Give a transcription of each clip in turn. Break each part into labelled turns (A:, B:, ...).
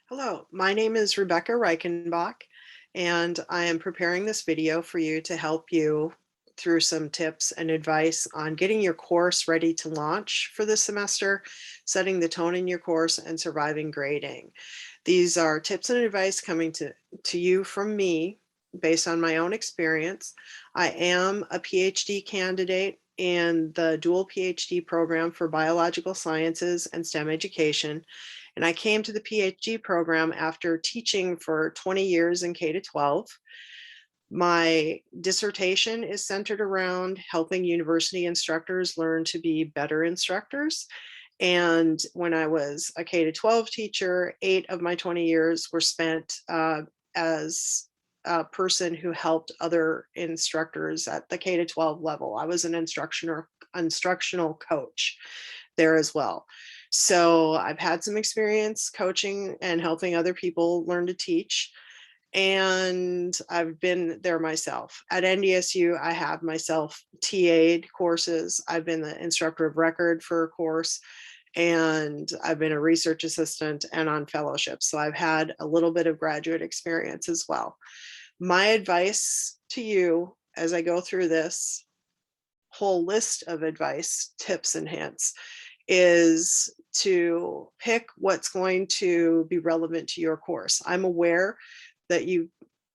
A: Hello, my name is Rebecca Reichenbach, and I am preparing this video for you to help you through some tips and advice on getting your course ready to launch for this semester, setting the tone in your course, and surviving grading. These are tips and advice coming to you from me based on my own experience. I am a PhD candidate in the dual PhD program for biological sciences and STEM education. And I came to the PhD program after teaching for 20 years in K-12. My dissertation is centered around helping university instructors learn to be better instructors. And when I was a K-12 teacher, 8 of my 20 years were spent as a person who helped other instructors at the K-12 level. I was an instructional coach there as well. So I've had some experience coaching and helping other people learn to teach, and I've been there myself. At NDSU, I have myself TA'd courses. I've been the instructor of record for a course, and I've been a research assistant and on fellowship. So I've had a little bit of graduate experience as well. My advice to you as I go through this whole list of advice, tips, and hints is to pick what's going to be relevant to your course. I'm aware that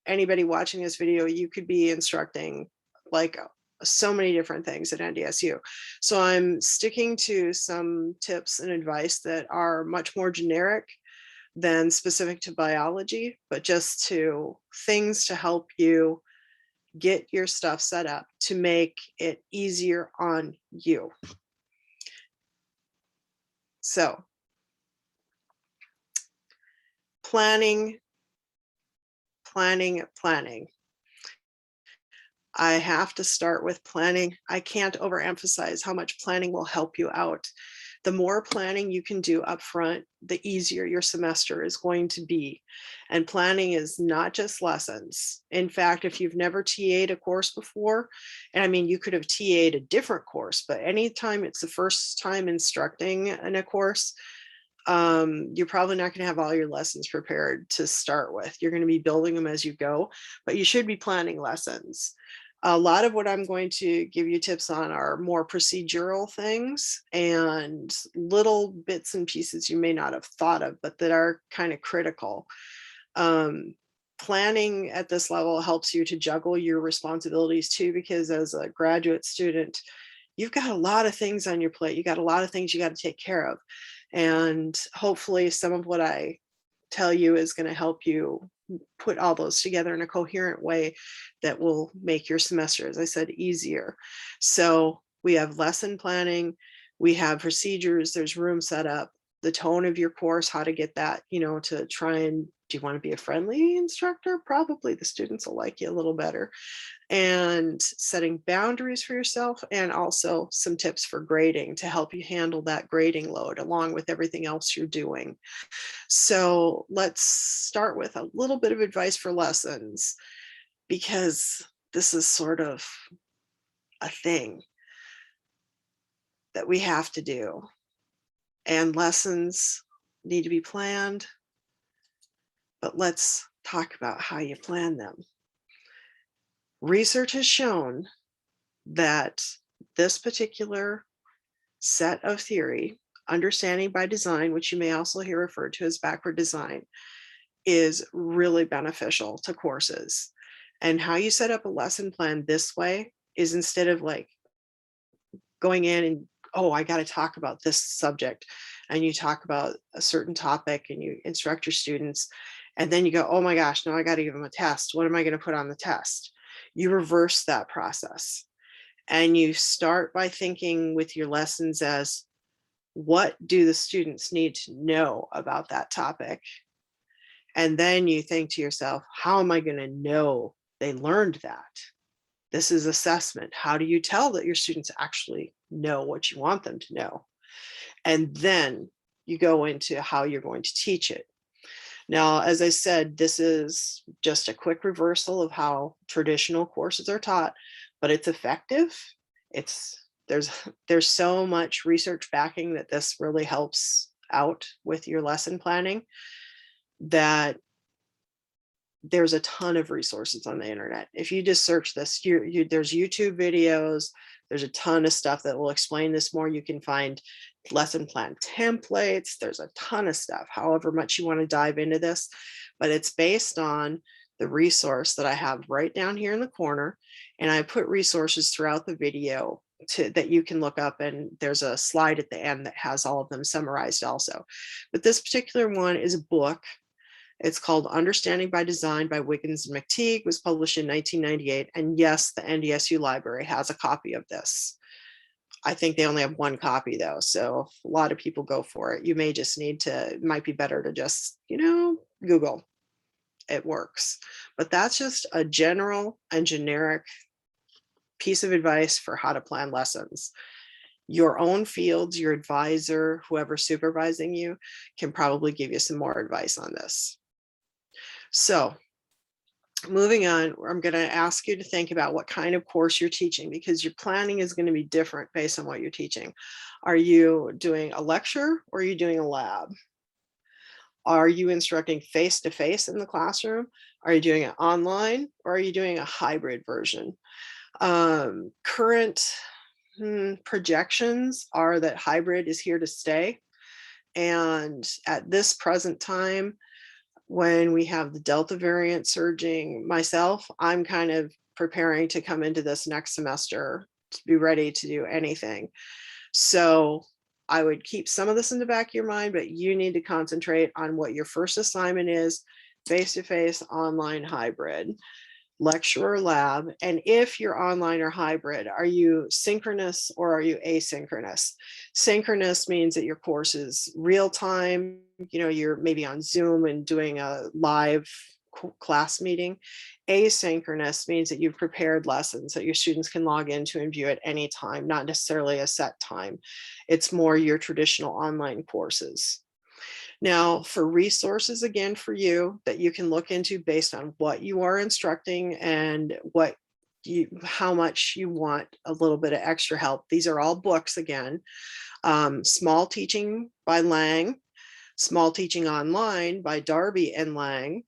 A: anybody watching this video, you could be instructing like so many different things at NDSU. So I'm sticking to some tips and advice that are much more generic than specific to biology, but just to things to help you get your stuff set up to make it easier on you. So, planning. I have to start with planning. I can't overemphasize how much planning will help you out. The more planning you can do up front, the easier your semester is going to be. And planning is not just lessons. In fact, if you've never TA'd a course before, and I mean, you could have TA'd a different course, but anytime it's the first time instructing in a course, you're probably not going to have all your lessons prepared to start with. You're going to be building them as you go, but you should be planning lessons. A lot of what I'm going to give you tips on are more procedural things and little bits and pieces you may not have thought of, but that are kind of critical. Planning at this level helps you to juggle your responsibilities too, because as a graduate student, you've got a lot of things on your plate. You got a lot of things you got to take care of. And hopefully some of what I tell you is going to help you put all those together in a coherent way that will make your semester, as I said, easier. So we have lesson planning, we have procedures, there's room set up, the tone of your course, how to get that, to try and, do you want to be a friendly instructor? Probably the students will like you a little better. And setting boundaries for yourself, and also some tips for grading to help you handle that grading load along with everything else you're doing. So let's start with a little bit of advice for lessons, because this is sort of a thing that we have to do. And lessons need to be planned, but let's talk about how you plan them. Research has shown that this particular set of theory, understanding by design, which you may also hear referred to as backward design, is really beneficial to courses. And how you set up a lesson plan this way is, instead of like going in and, oh, I got to talk about this subject, and you talk about a certain topic and you instruct your students, and then you go, oh my gosh, now I got to give them a test. What am I going to put on the test? You reverse that process. And you start by thinking with your lessons as, what do the students need to know about that topic? And then you think to yourself, how am I going to know they learned that? This is assessment. How do you tell that your students actually know what you want them to know? And then you go into how you're going to teach it. Now, as I said, this is just a quick reversal of how traditional courses are taught, but it's effective. There's so much research backing that this really helps out with your lesson planning. that there's a ton of resources on the internet. If you just search this, there's YouTube videos, there's a ton of stuff that will explain this more. You can find lesson plan templates. There's a ton of stuff, however much you want to dive into this, but it's based on the resource that I have right down here in the corner. And I put resources throughout the video that you can look up, and there's a slide at the end that has all of them summarized also. But this particular one is a book. It's called Understanding by Design by Wiggins and McTeague. It was published in 1998. And yes, the NDSU library has a copy of this. I think they only have one copy though, so a lot of people go for it. You may just need to, it might be better to just, Google. It works. But that's just a general and generic piece of advice for how to plan lessons. Your own fields, your advisor, whoever's supervising you, can probably give you some more advice on this. So moving on, I'm going to ask you to think about what kind of course you're teaching, because your planning is going to be different based on what you're teaching. Are you doing a lecture or are you doing a lab? Are you instructing face-to-face in the classroom? Are you doing it online, or are you doing a hybrid version? Current projections are that hybrid is here to stay. And at this present time, when we have the Delta variant surging, myself, I'm kind of preparing to come into this next semester to be ready to do anything. So I would keep some of this in the back of your mind, but you need to concentrate on what your first assignment is: face-to-face, online, hybrid, lecture or lab. And if you're online or hybrid, are you synchronous or are you asynchronous? Synchronous means that your course is real time. You're maybe on Zoom and doing a live class meeting. Asynchronous means that you've prepared lessons that your students can log into and view at any time, not necessarily a set time. It's more your traditional online courses. Now, for resources, again, for you that you can look into based on what you are instructing and how much you want a little bit of extra help. These are all books again. Small Teaching by Lang, Small Teaching Online by Darby and Lang,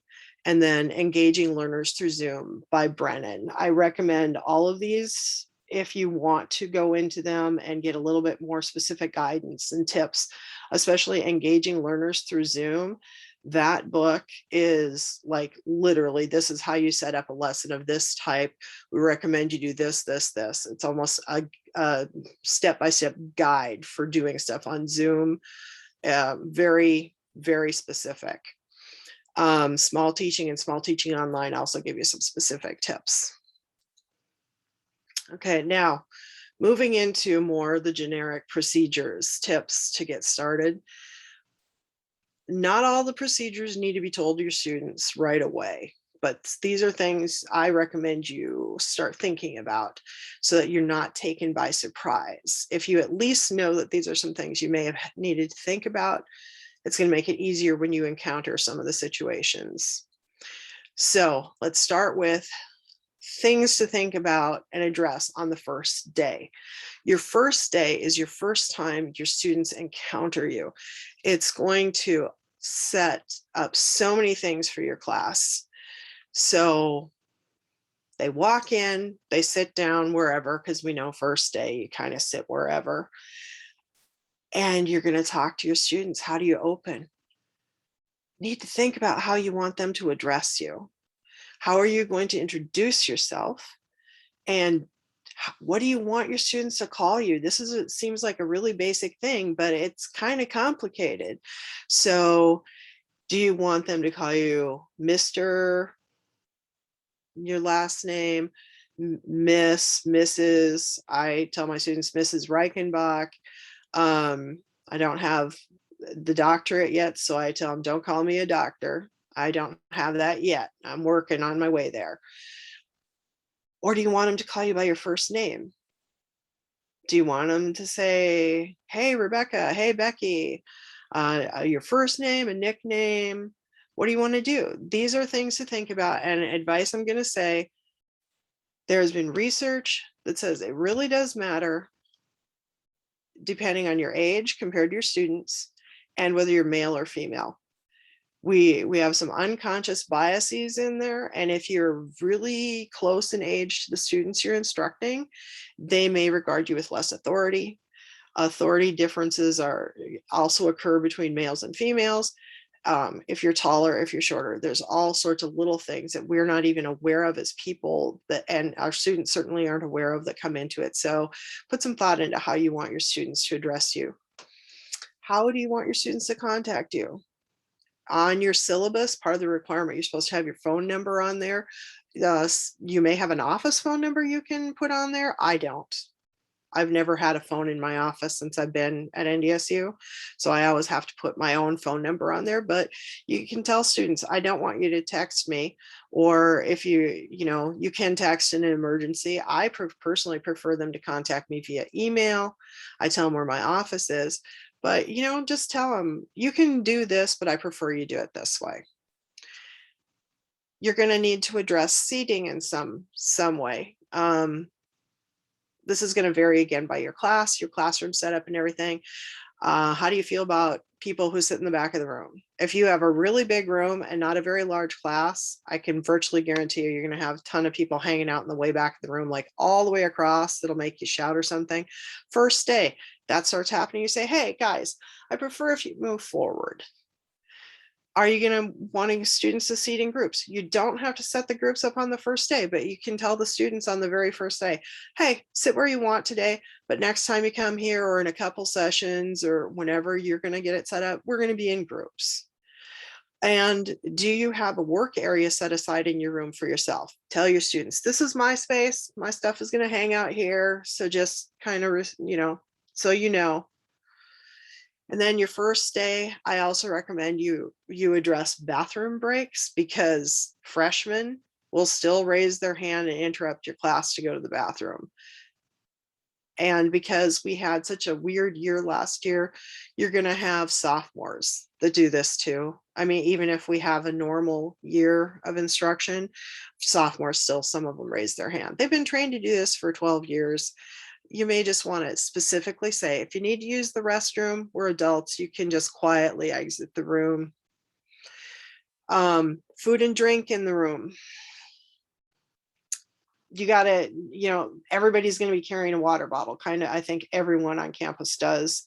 A: and then Engaging Learners Through Zoom by Brennan. I recommend all of these if you want to go into them and get a little bit more specific guidance and tips, especially Engaging Learners Through Zoom. That book is like, literally, this is how you set up a lesson of this type. We recommend you do this, this, this. It's almost a step-by-step guide for doing stuff on Zoom. Very, very specific. Small Teaching and Small Teaching Online also give you some specific tips. Okay, now moving into more the generic procedures, tips to get started. Not all the procedures need to be told to your students right away, but these are things I recommend you start thinking about so that you're not taken by surprise. If you at least know that these are some things you may have needed to think about, it's going to make it easier when you encounter some of the situations. So let's start with things to think about and address on the first day. Your first day is your first time your students encounter you. It's going to set up so many things for your class. So they walk in, they sit down wherever, because we know first day you kind of sit wherever. And you're going to talk to your students. How do you open? You need to think about how you want them to address you. How are you going to introduce yourself? And what do you want your students to call you? It seems like a really basic thing, but it's kind of complicated. So do you want them to call you Mr., your last name, Miss, Mrs.? I tell my students Mrs. Reichenbach. I don't have the doctorate yet, so I tell them, don't call me a doctor. I don't have that yet. I'm working on my way there. Or do you want them to call you by your first name? Do you want them to say, hey, Rebecca, hey, Becky, your first name, a nickname? What do you want to do? These are things to think about, and advice I'm going to say. There's been research that says it really does matter depending on your age compared to your students and whether you're male or female. We have some unconscious biases in there. And if you're really close in age to the students you're instructing, they may regard you with less authority. Authority differences also occur between males and females. If you're taller, if you're shorter, there's all sorts of little things that we're not even aware of as people, and our students certainly aren't aware of, that come into it. So put some thought into how you want your students to address you. How do you want your students to contact you? On your syllabus, part of the requirement, you're supposed to have your phone number on there. You may have an office phone number you can put on there. I don't. I've never had a phone in my office since I've been at NDSU. So I always have to put my own phone number on there, but you can tell students, I don't want you to text me. Or if you can text in an emergency. I personally prefer them to contact me via email. I tell them where my office is, but just tell them you can do this, but I prefer you do it this way. You're going to need to address seating in some way. This is going to vary again by your class, your classroom setup and everything. How do you feel about people who sit in the back of the room? If you have a really big room and not a very large class, I can virtually guarantee you're going to have a ton of people hanging out in the way back of the room, like all the way across. That'll make you shout or something. First day, that starts happening. You say, hey guys, I prefer if you move forward. Are you going to wanting students to seat in groups? You don't have to set the groups up on the first day, but you can tell the students on the very first day, hey, sit where you want today, but next time you come here or in a couple sessions or whenever you're going to get it set up, we're going to be in groups. And do you have a work area set aside in your room for yourself? Tell your students, this is my space. My stuff is going to hang out here. So just kind of, so And then your first day, I also recommend you address bathroom breaks, because freshmen will still raise their hand and interrupt your class to go to the bathroom. And because we had such a weird year last year, you're going to have sophomores that do this too. I mean, even if we have a normal year of instruction, sophomores still, some of them raise their hand. They've been trained to do this for 12 years. You may just want to specifically say, if you need to use the restroom, we're adults, you can just quietly exit the room. Food and drink in the room. You got to, everybody's going to be carrying a water bottle. Kind of, I think everyone on campus does.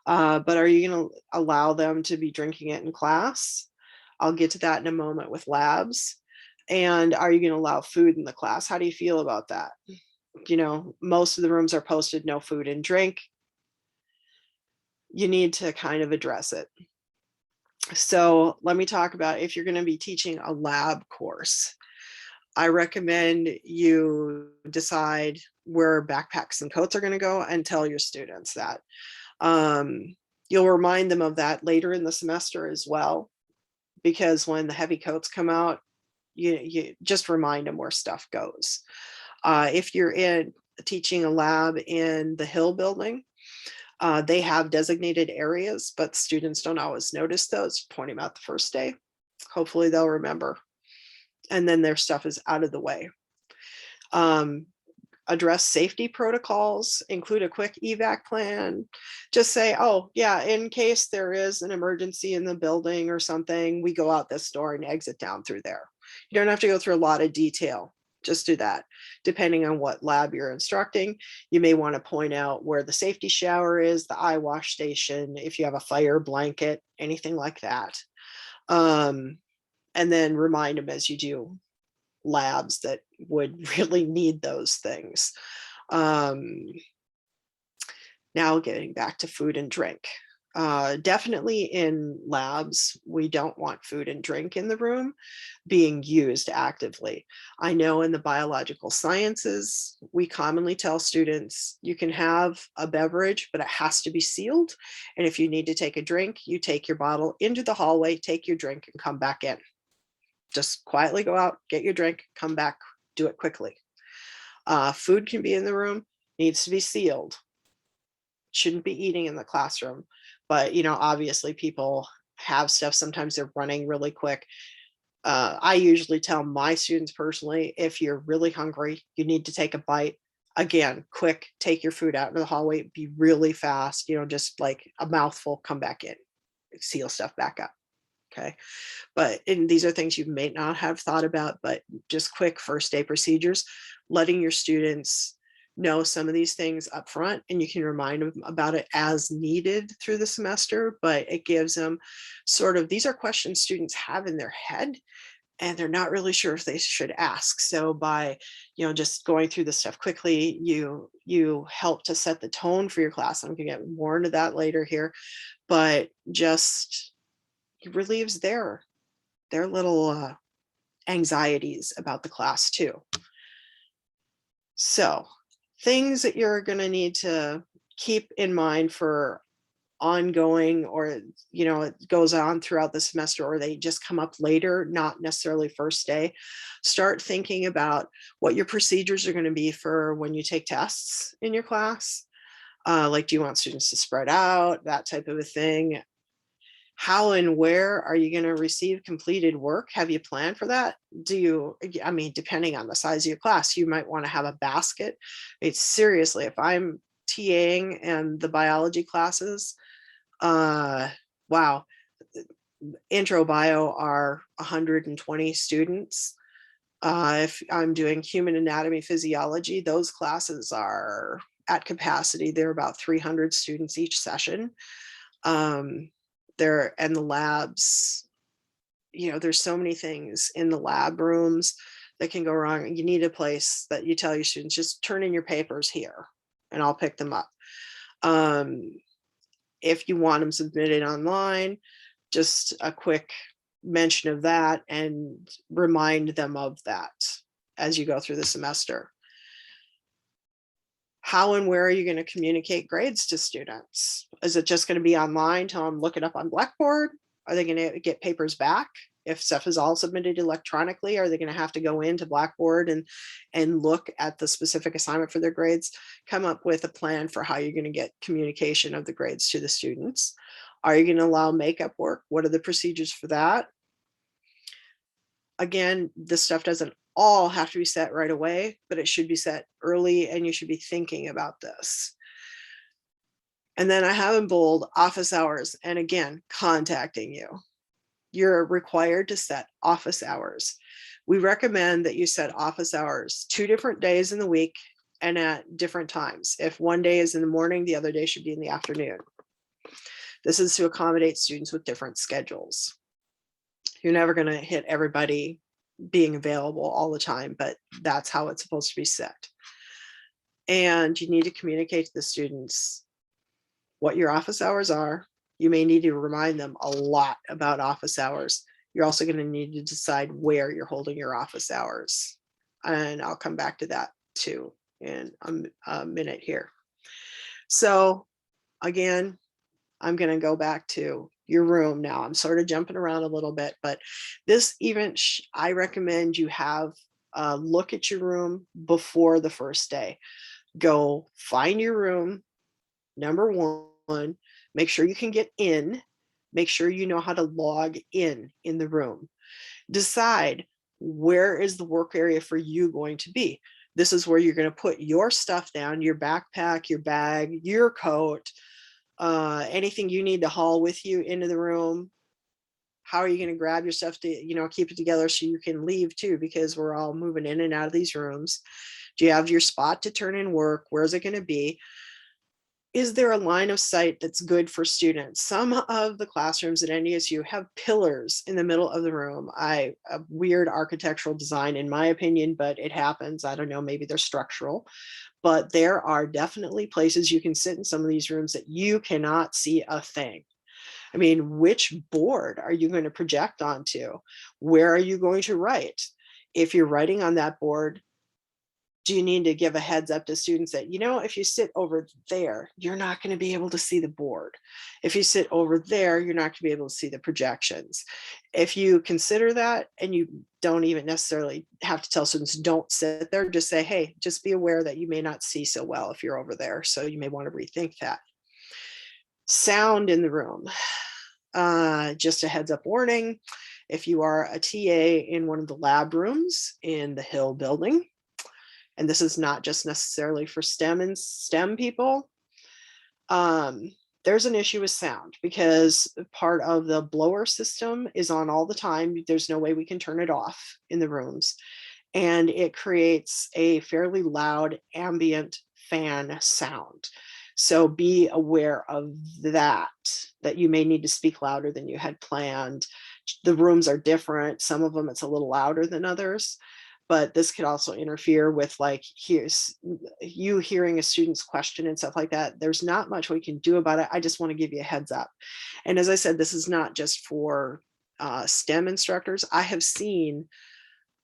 A: But are you going to allow them to be drinking it in class? I'll get to that in a moment with labs. And are you going to allow food in the class? How do you feel about that? Most of the rooms are posted no food and drink. You need to kind of address it. So let me talk about, if you're going to be teaching a lab course, I recommend you decide where backpacks and coats are going to go and tell your students that. You'll remind them of that later in the semester as well, because when the heavy coats come out, you just remind them where stuff goes. If you're teaching a lab in the Hill building, they have designated areas, but students don't always notice those. Point them out the first day. Hopefully they'll remember. And then their stuff is out of the way. Address safety protocols, include a quick evac plan. Just say, oh yeah, in case there is an emergency in the building or something, we go out this door and exit down through there. You don't have to go through a lot of detail. Just do that. Depending on what lab you're instructing, you may want to point out where the safety shower is, the eye wash station, if you have a fire blanket, anything like that. And then remind them as you do labs that would really need those things. Now getting back to food and drink. Definitely in labs, we don't want food and drink in the room being used actively. I know in the biological sciences, we commonly tell students you can have a beverage, but it has to be sealed. And if you need to take a drink, you take your bottle into the hallway, take your drink and come back in. Just quietly go out, get your drink, come back, do it quickly. Food can be in the room, needs to be sealed. Shouldn't be eating in the classroom. But, obviously people have stuff. Sometimes they're running really quick. I usually tell my students personally, if you're really hungry, you need to take a bite. Again, quick, take your food out into the hallway, be really fast, just like a mouthful, come back in, seal stuff back up. okay? And these are things you may not have thought about, but just quick first day procedures, letting your students know some of these things up front, and you can remind them about it as needed through the semester, but it gives them sort of, these are questions students have in their head and they're not really sure if they should ask. So by, just going through this stuff quickly, you help to set the tone for your class. I'm gonna get more into that later here, but just relieves their little anxieties about the class too. So things that you're going to need to keep in mind for ongoing, or it goes on throughout the semester, or they just come up later, not necessarily first day. Start thinking about what your procedures are going to be for when you take tests in your class. Like, do you want students to spread out, that type of a thing? How and where are you going to receive completed work? Have you planned for that? Depending on the size of your class, you might want to have a basket. It's seriously, if I'm TAing and the biology classes, wow, intro bio are 120 students. If I'm doing human anatomy, physiology, those classes are at capacity. They're about 300 students each session. And the labs, there's so many things in the lab rooms that can go wrong. You need a place that you tell your students, just turn in your papers here and I'll pick them up. If you want them submitted online, just a quick mention of that and remind them of that as you go through the semester. How and where are you going to communicate grades to students? Is it just going to be online? Tell them, look it up on Blackboard? Are they going to get papers back? If stuff is all submitted electronically, are they going to have to go into Blackboard and look at the specific assignment for their grades? Come up with a plan for how you're going to get communication of the grades to the students. Are you going to allow makeup work? What are the procedures for that? Again, this stuff doesn't all have to be set right away, but it should be set early and you should be thinking about this. And then I have in bold office hours, and again, contacting you. You're required to set office hours. We recommend that you set office hours 2 different days in the week and at different times. If one day is in the morning, the other day should be in the afternoon. This is to accommodate students with different schedules. You're never going to hit everybody being available all the time, but that's how it's supposed to be set. And you need to communicate to the students what your office hours are. You may need to remind them a lot about office hours. You're also going to need to decide where you're holding your office hours. And I'll come back to that too in a minute here. So again, I'm going to go back to your room now. I'm sort of jumping around a little bit, but this event, I recommend you have a look at your room before the first day. Go find your room, number one, make sure you can get in, make sure you know how to log in the room. Decide, where is the work area for you going to be? This is where you're going to put your stuff down, your backpack, your bag, your coat, anything you need to haul with you into the room. How are you going to grab your stuff to, keep it together so you can leave too, because we're all moving in and out of these rooms. Do you have your spot to turn in work? Where's it going to be? Is there a line of sight that's good for students? Some of the classrooms at NDSU have pillars in the middle of the room. A weird architectural design, in my opinion, but it happens. I don't know, maybe they're structural. But there are definitely places you can sit in some of these rooms that you cannot see a thing. I mean, which board are you going to project onto? Where are you going to write? If you're writing on that board, do you need to give a heads up to students that, if you sit over there, you're not going to be able to see the board. If you sit over there, you're not going to be able to see the projections. If you consider that, and you don't even necessarily have to tell students don't sit there, just say, hey, just be aware that you may not see so well if you're over there. So you may want to rethink that. Sound in the room. Just a heads up warning, if you are a TA in one of the lab rooms in the Hill building, and this is not just necessarily for STEM and STEM people, there there's an issue with sound because part of the blower system is on all the time. There's no way we can turn it off in the rooms. And it creates a fairly loud ambient fan sound. So be aware of that you may need to speak louder than you had planned. The rooms are different. Some of them it's a little louder than others, but this could also interfere with like here's you hearing a student's question and stuff like that. There's not much we can do about it. I just want to give you a heads up. And as I said, this is not just for STEM instructors. I have seen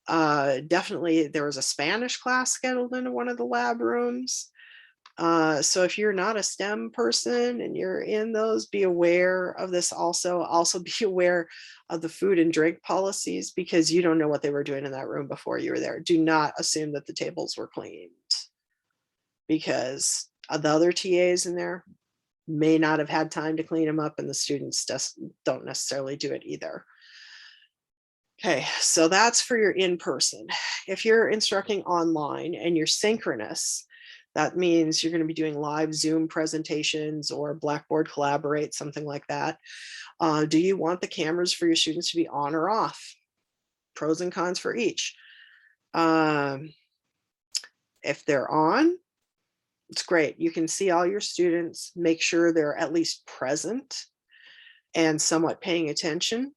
A: definitely there was a Spanish class scheduled into one of the lab rooms. So if you're not a STEM person and you're in those, be aware of this also. Also be aware of the food and drink policies because you don't know what they were doing in that room before you were there. Do not assume that the tables were cleaned because the other TAs in there may not have had time to clean them up and the students just don't necessarily do it either. Okay, so that's for your in-person. If you're instructing online and you're synchronous, that means you're going to be doing live Zoom presentations or Blackboard Collaborate, something like that. Do you want the cameras for your students to be on or off? Pros and cons for each. If they're on, it's great. You can see all your students, make sure they're at least present and somewhat paying attention.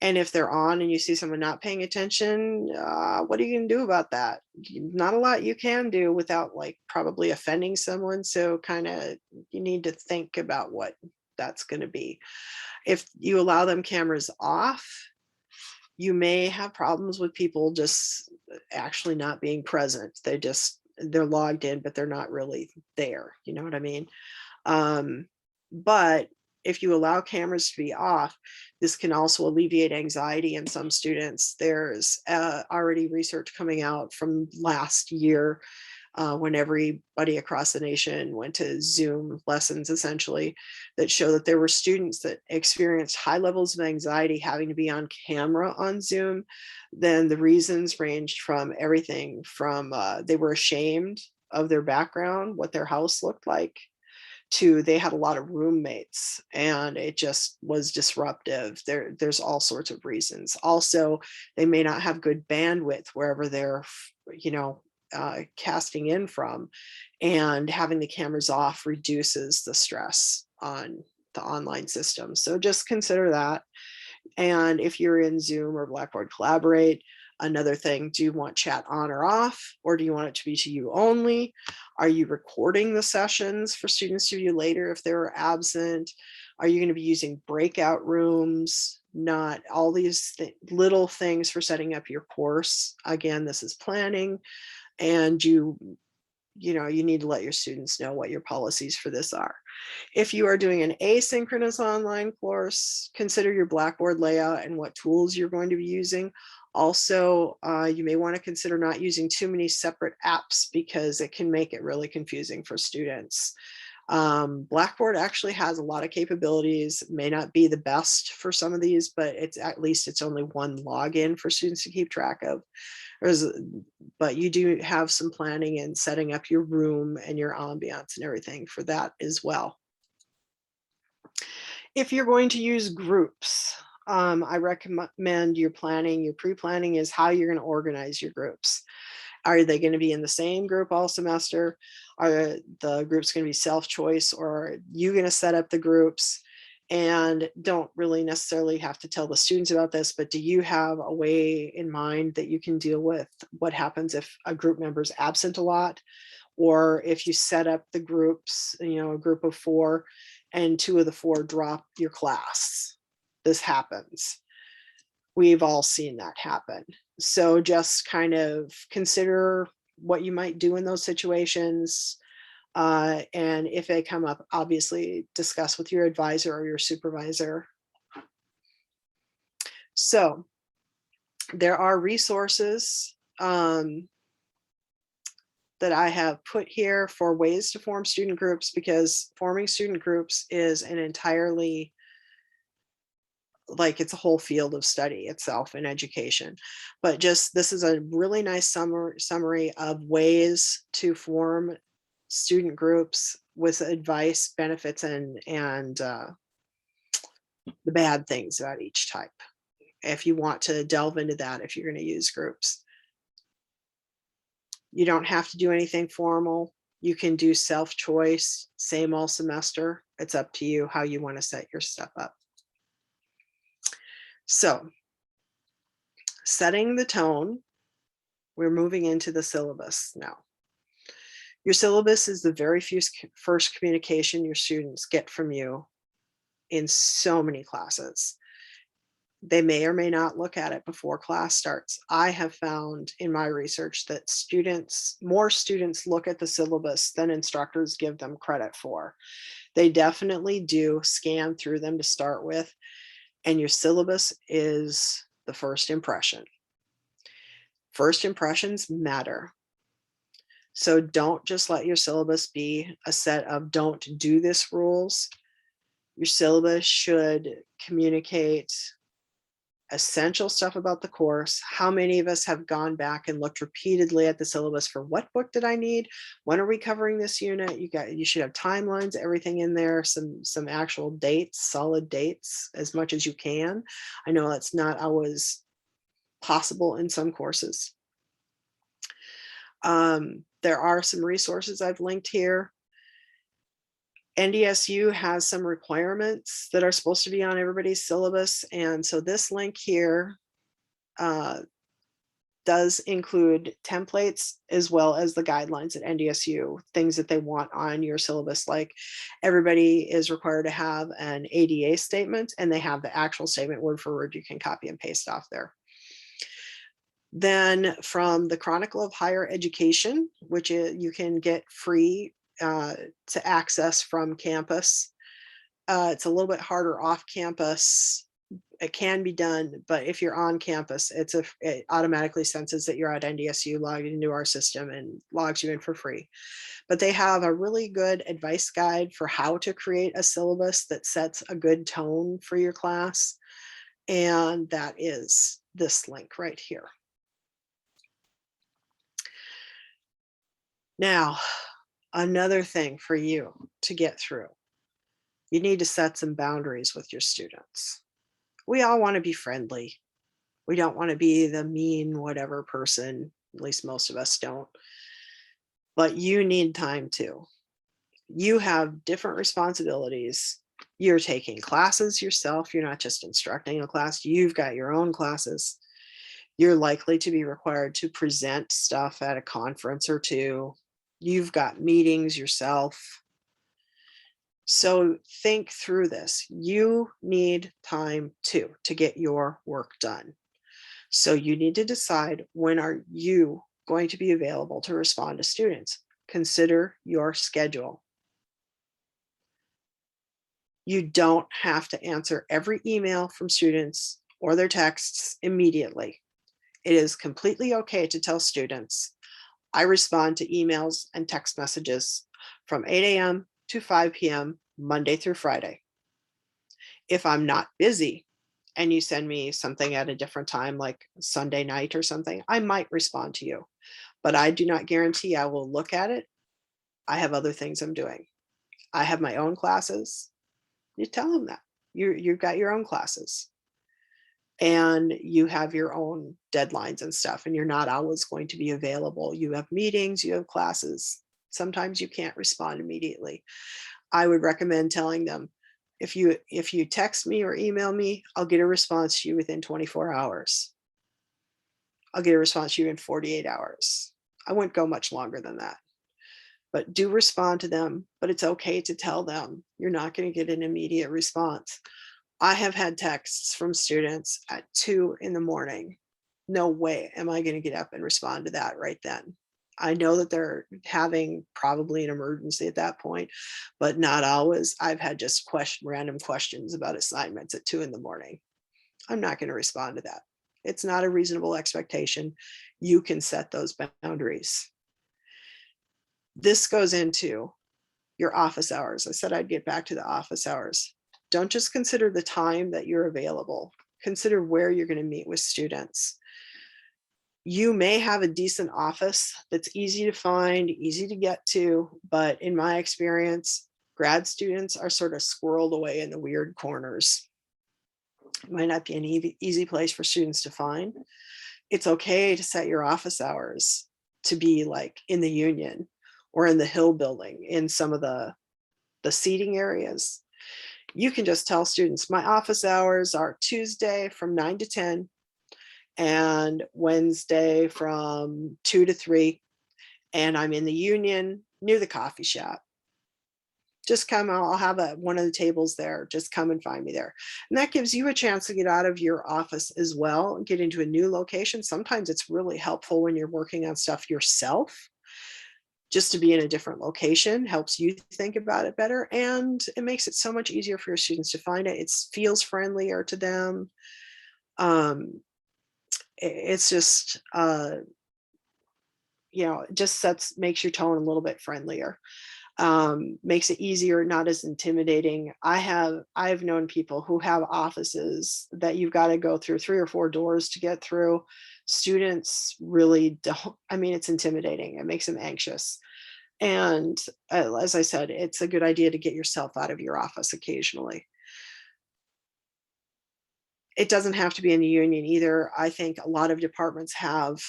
A: And if they're on and you see someone not paying attention, what are you going to do about that? Not a lot you can do without like probably offending someone. So kind of you need to think about what that's going to be. If you allow them cameras off, you may have problems with people just actually not being present. They're logged in, but they're not really there. You know what I mean? But if you allow cameras to be off, this can also alleviate anxiety in some students. There's already research coming out from last year when everybody across the nation went to Zoom lessons, essentially, that show that there were students that experienced high levels of anxiety having to be on camera on Zoom. Then the reasons ranged from everything from they were ashamed of their background, what their house looked like, to they had a lot of roommates and it just was disruptive. There's all sorts of reasons. Also, they may not have good bandwidth wherever they're, casting in from, and having the cameras off reduces the stress on the online system. So just consider that. And if you're in Zoom or Blackboard Collaborate, another thing, do you want chat on or off, or do you want it to be to you only? Are you recording the sessions for students to view later if they're absent? Are you going to be using breakout rooms? Not all these little things for setting up your course. Again, this is planning, and you need to let your students know what your policies for this are. If you are doing an asynchronous online course, consider your Blackboard layout and what tools you're going to be using. Also, you may want to consider not using too many separate apps because it can make it really confusing for students. Blackboard actually has a lot of capabilities. It may not be the best for some of these, but at least it's only one login for students to keep track of. But you do have some planning and setting up your room and your ambiance and everything for that as well. If you're going to use groups, I recommend your pre-planning is how you're going to organize your groups. Are they going to be in the same group all semester? Are the groups going to be self-choice, or are you going to set up the groups? And don't really necessarily have to tell the students about this, but do you have a way in mind that you can deal with what happens if a group member is absent a lot? Or if you set up the groups, a group of 4 and 2 of the 4 drop your class. This happens. We've all seen that happen. So just kind of consider what you might do in those situations. And if they come up, obviously discuss with your advisor or your supervisor. So there are resources that I have put here for ways to form student groups, because forming student groups is an entirely, it's a whole field of study itself in education. But this is a really nice summary of ways to form student groups with advice, benefits, and the bad things about each type, if you want to delve into that, if you're going to use groups. You don't have to do anything formal. You can do self-choice, same all semester. It's up to you how you want to set your stuff up. So, setting the tone, we're moving into the syllabus now. Your syllabus is the very first communication your students get from you in so many classes. They may or may not look at it before class starts. I have found in my research that more students look at the syllabus than instructors give them credit for. They definitely do scan through them to start with, and your syllabus is the first impression. First impressions matter. So don't just let your syllabus be a set of don't do this rules. Your syllabus should communicate essential stuff about the course. How many of us have gone back and looked repeatedly at the syllabus for what book did I need? When are we covering this unit? You should have timelines, everything in there, some actual dates, solid dates, as much as you can. I know that's not always possible in some courses. There are some resources I've linked here. NDSU has some requirements that are supposed to be on everybody's syllabus. And so this link here does include templates as well as the guidelines at NDSU, things that they want on your syllabus. Like everybody is required to have an ADA statement, and they have the actual statement word for word. You can copy and paste off there. Then from the Chronicle of Higher Education, which you can get free to access from campus. It's a little bit harder off campus. It can be done, but if you're on campus, it automatically senses that you're at NDSU, logged into our system, and logs you in for free. But they have a really good advice guide for how to create a syllabus that sets a good tone for your class. And that is this link right here. Now, another thing for you to get through, you need to set some boundaries with your students. We all want to be friendly. We don't want to be the mean whatever person, at least most of us don't. But you need time too. You have different responsibilities. You're taking classes yourself. You're not just instructing a class. You've got your own classes. You're likely to be required to present stuff at a conference or two. You've got meetings yourself. So think through this. You need time too to get your work done. So you need to decide, when are you going to be available to respond to students? Consider your schedule. You don't have to answer every email from students or their texts immediately. It is completely okay to tell students, I respond to emails and text messages from 8 a.m. to 5 p.m. Monday through Friday. If I'm not busy and you send me something at a different time, like Sunday night or something, I might respond to you, but I do not guarantee I will look at it. I have other things I'm doing. I have my own classes. You tell them that you've got your own classes and you have your own deadlines and stuff, and you're not always going to be available. You have meetings, you have classes. Sometimes you can't respond immediately. I would recommend telling them, if you text me or email me, I'll get a response to you within 24 hours. I'll get a response to you in 48 hours. I wouldn't go much longer than that. But do respond to them, but it's okay to tell them you're not going to get an immediate response. I have had texts from students at 2 in the morning. No way am I going to get up and respond to that right then. I know that they're having probably an emergency at that point, but not always. I've had just random questions about assignments at 2 in the morning. I'm not going to respond to that. It's not a reasonable expectation. You can set those boundaries. This goes into your office hours. I said I'd get back to the office hours. Don't just consider the time that you're available. Consider where you're going to meet with students. You may have a decent office that's easy to find, easy to get to, but in my experience, grad students are sort of squirreled away in the weird corners. It might not be an easy place for students to find. It's okay to set your office hours to be like in the Union or in the Hill building in some of the seating areas. You can just tell students, my office hours are Tuesday from 9 to 10 and Wednesday from 2 to 3, and I'm in the Union near the coffee shop. Just come, I'll have one of the tables there. Just come and find me there. And that gives you a chance to get out of your office as well and get into a new location. Sometimes it's really helpful when you're working on stuff yourself. Just to be in a different location helps you think about it better, and it makes it so much easier for your students to find it. It feels friendlier to them. It's just, it just makes your tone a little bit friendlier. Makes it easier, not as intimidating. I've known people who have offices that you've got to go through 3 or 4 doors to get through. Students really don't. I mean, it's intimidating. It makes them anxious. And as I said, it's a good idea to get yourself out of your office occasionally. It doesn't have to be in the Union either. I think a lot of departments have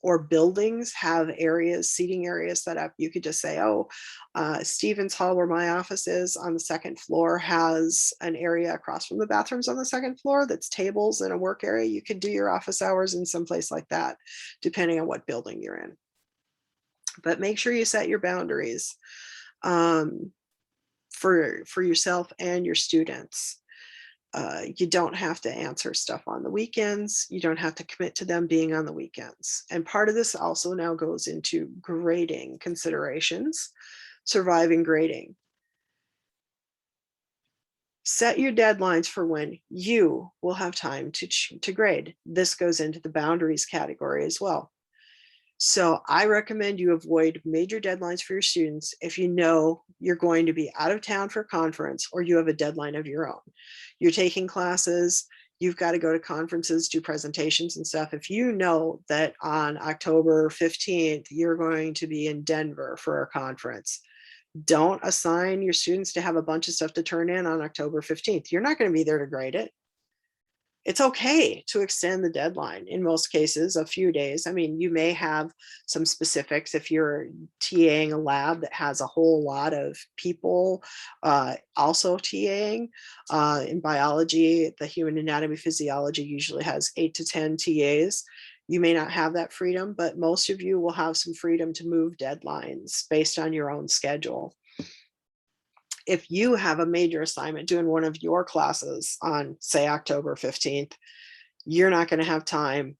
A: or buildings have areas, seating areas set up. You could just say, oh, Stevens Hall, where my office is on the 2nd floor, has an area across from the bathrooms on the 2nd floor that's tables and a work area. You could do your office hours in some place like that, depending on what building you're in. But make sure you set your boundaries for yourself and your students. You don't have to answer stuff on the weekends. You don't have to commit to them being on the weekends. And part of this also now goes into grading considerations, surviving grading. Set your deadlines for when you will have time to grade. This goes into the boundaries category as well. So I recommend you avoid major deadlines for your students if you know you're going to be out of town for a conference or you have a deadline of your own. You're taking classes, you've got to go to conferences, do presentations and stuff. If you know that on October 15th, you're going to be in Denver for a conference, don't assign your students to have a bunch of stuff to turn in on October 15th. You're not going to be there to grade it. It's okay to extend the deadline in most cases a few days. I mean, you may have some specifics if you're TAing a lab that has a whole lot of people also TAing. In biology, the human anatomy physiology usually has 8 to 10 TAs. You may not have that freedom, but most of you will have some freedom to move deadlines based on your own schedule. If you have a major assignment doing one of your classes on, say, October 15th, you're not going to have time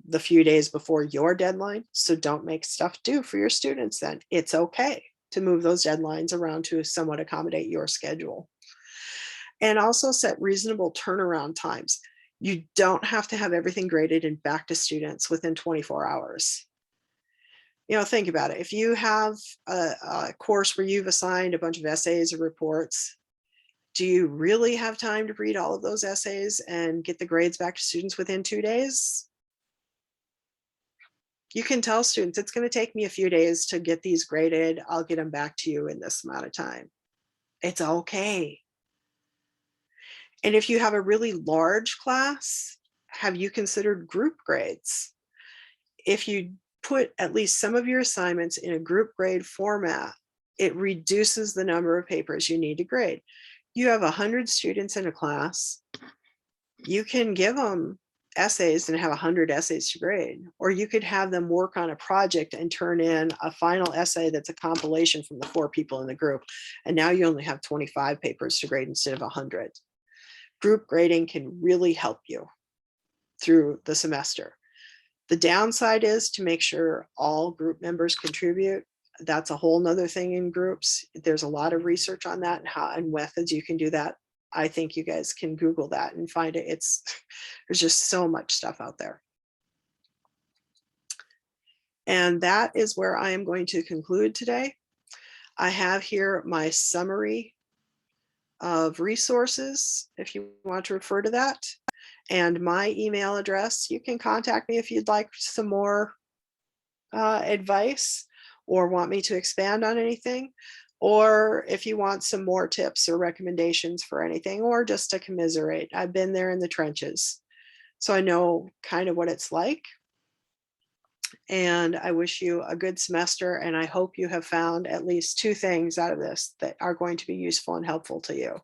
A: the few days before your deadline. So don't make stuff due for your students then. It's okay to move those deadlines around to somewhat accommodate your schedule. And also set reasonable turnaround times. You don't have to have everything graded and back to students within 24 hours. Think about it. If you have a course where you've assigned a bunch of essays or reports, do you really have time to read all of those essays and get the grades back to students within 2 days? You can tell students, it's going to take me a few days to get these graded. I'll get them back to you in this amount of time. It's okay. And if you have a really large class, have you considered group grades? If you put at least some of your assignments in a group grade format, it reduces the number of papers you need to grade. You have 100 students in a class, you can give them essays and have 100 essays to grade, or you could have them work on a project and turn in a final essay that's a compilation from the 4 people in the group. And now you only have 25 papers to grade instead of 100. Group grading can really help you through the semester. The downside is to make sure all group members contribute. That's a whole nother thing in groups. There's a lot of research on that and how and methods you can do that. I think you guys can Google that and find it. There's just so much stuff out there. And that is where I am going to conclude today. I have here my summary of resources, if you want to refer to that. and my email address. You can contact me if you'd like some more advice or want me to expand on anything, or if you want some more tips or recommendations for anything, or just to commiserate. I've been there in the trenches, so I know kind of what it's like. And I wish you a good semester, and I hope you have found at least 2 things out of this that are going to be useful and helpful to you.